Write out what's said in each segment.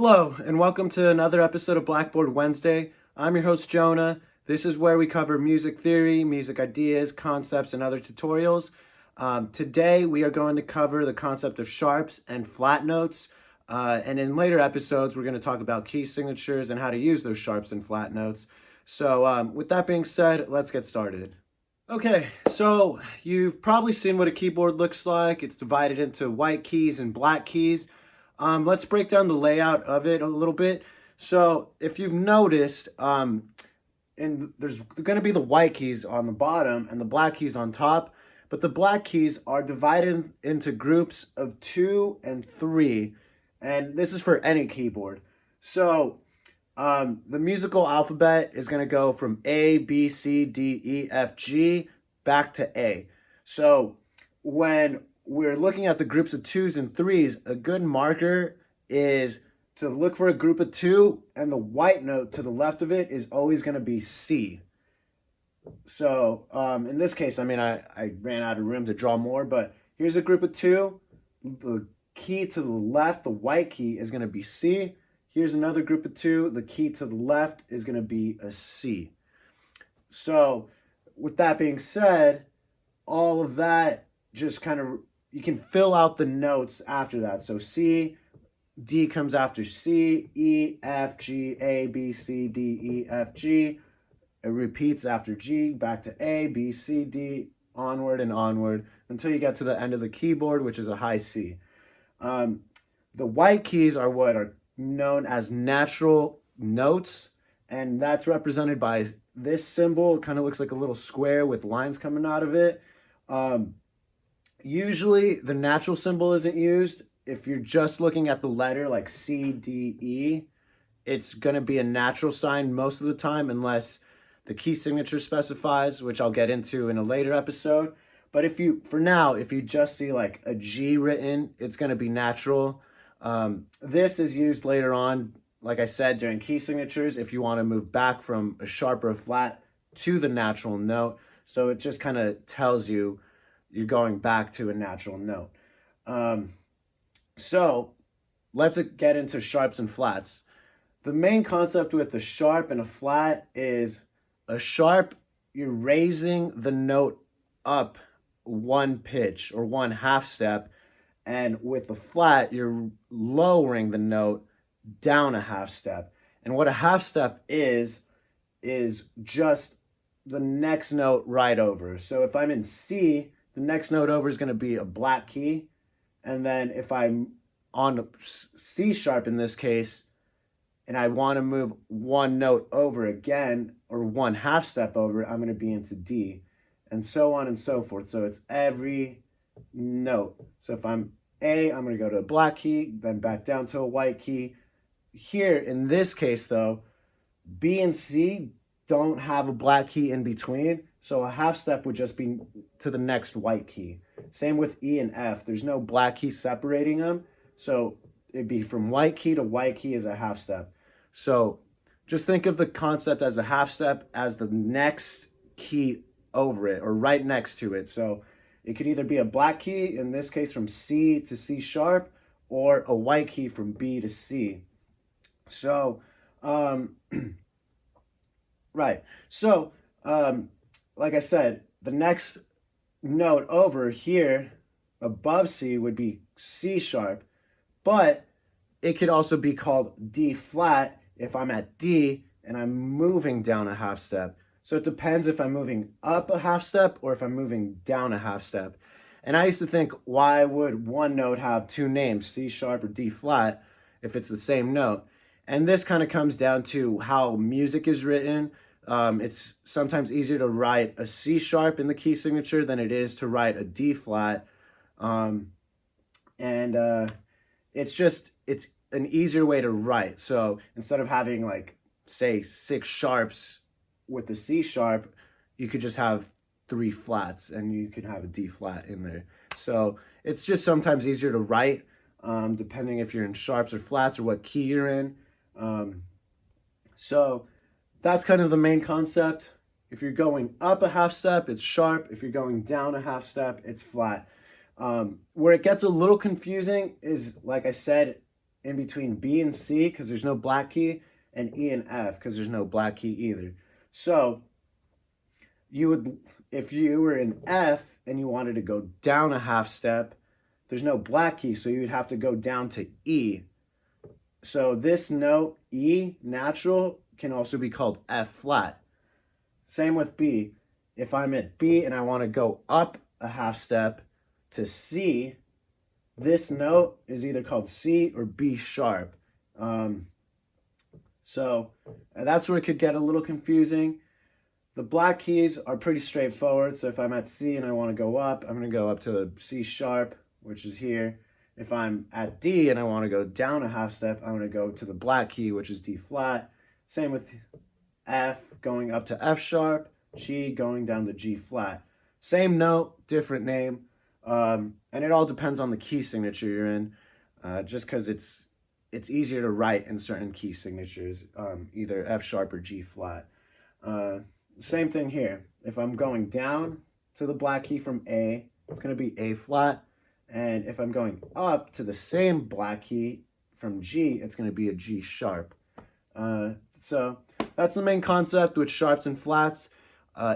Hello, and welcome to another episode of Blackboard Wednesday. I'm your host, Jonah. This is where we cover music theory, music ideas, concepts, and other tutorials. Today, we are going to cover the concept of sharps and flat notes. And in later episodes, we're going to talk about key signatures and how to use those sharps and flat notes. So with that being said, let's get started. Okay, so you've probably seen what a keyboard looks like. It's divided into white keys and black keys. Let's break down the layout of it a little bit. So if you've noticed, and there's going to be the white keys on the bottom and the black keys on top, but the black keys are divided into groups of 2 and 3, and this is for any keyboard. So the musical alphabet is going to go from A, B, C, D, E, F, G back to A. So when we're looking at the groups of 2s and 3s, a good marker is to look for a group of 2, and the white note to the left of it is always going to be C. So in this case, I ran out of room to draw more, but here's a group of 2. The key to the left, the white key, is going to be C. Here's another group of 2. The key to the left is going to be a C. So with that being said, all of that just kind of, you can fill out the notes after that. So C, D comes after C, E, F, G, A, B, C, D, E, F, G. It repeats after G, back to A, B, C, D, onward and onward until you get to the end of the keyboard, which is a high C. The white keys are what are known as natural notes, and that's represented by this symbol. It kind of looks like a little square with lines coming out of it. Usually the natural symbol isn't used. If you're just looking at the letter like C, D, E, it's going to be a natural sign most of the time unless the key signature specifies, which I'll get into in a later episode. But for now, if you just see like a G written, it's going to be natural. This is used later on, like I said, during key signatures if you want to move back from a sharp or a flat to the natural note. So it just kind of tells you you're going back to a natural note. So let's get into sharps and flats. The main concept with a sharp and a flat is a sharp, you're raising the note up one pitch or one half step, and with the flat, you're lowering the note down a half step. And what a half step is just the next note right over. So if I'm in C, the next note over is going to be a black key. And then if I'm on C sharp in this case, and I want to move one note over again, or one half step over, I'm going to be into D, and so on and so forth. So it's every note. So if I'm A, I'm going to go to a black key, then back down to a white key. Here, in this case, though, B and C don't have a black key in between, so a half step would just be to the next white key. Same with E and F. There's no black key separating them, so it'd be from white key to white key as a half step. So just think of the concept as a half step as the next key over it or right next to it. So it could either be a black key, in this case from C to C sharp, or a white key from B to C. So, right. So, like I said, the next note over here above C would be C sharp, but it could also be called D flat if I'm at D and I'm moving down a half step. So it depends if I'm moving up a half step or if I'm moving down a half step. And I used to think, why would one note have two names, C sharp or D flat, if it's the same note? And this kind of comes down to how music is written. It's sometimes easier to write a C sharp in the key signature than it is to write a D flat. It's an easier way to write. So instead of having like, say, 6 sharps with the C sharp, you could just have 3 flats and you could have a D flat in there. So it's just sometimes easier to write, depending if you're in sharps or flats or what key you're in. So that's kind of the main concept. If you're going up a half step, it's sharp. If you're going down a half step, it's flat. Where it gets a little confusing is, like I said, in between B and C because there's no black key, and E and F because there's no black key either. So you would, if you were in F and you wanted to go down a half step, there's no black key, so you would have to go down to E. So this note, E, natural, can also be called F flat. Same with B. If I'm at B and I want to go up a half step to C, this note is either called C or B sharp. So that's where it could get a little confusing. The black keys are pretty straightforward. So if I'm at C and I want to go up, I'm going to go up to the C sharp, which is here. If I'm at D and I want to go down a half step, I'm going to go to the black key, which is D flat. Same with F, going up to F sharp, G going down to G flat. Same note, different name. And it all depends on the key signature you're in, just because it's easier to write in certain key signatures, either F sharp or G flat. Same thing here. If I'm going down to the black key from A, it's going to be A flat. And if I'm going up to the same black key from G, it's going to be a G sharp. So that's the main concept with sharps and flats.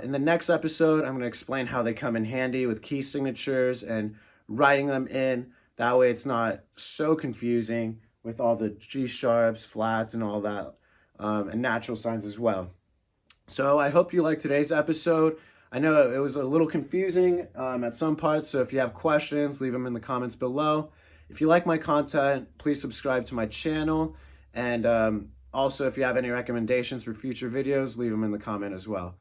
In the next episode, I'm going to explain how they come in handy with key signatures and writing them in. That way it's not so confusing with all the G sharps, flats, and all that, and natural signs as well. So I hope you liked today's episode. I know it was a little confusing at some parts, so if you have questions, leave them in the comments below. If you like my content, please subscribe to my channel. And also, if you have any recommendations for future videos, leave them in the comment as well.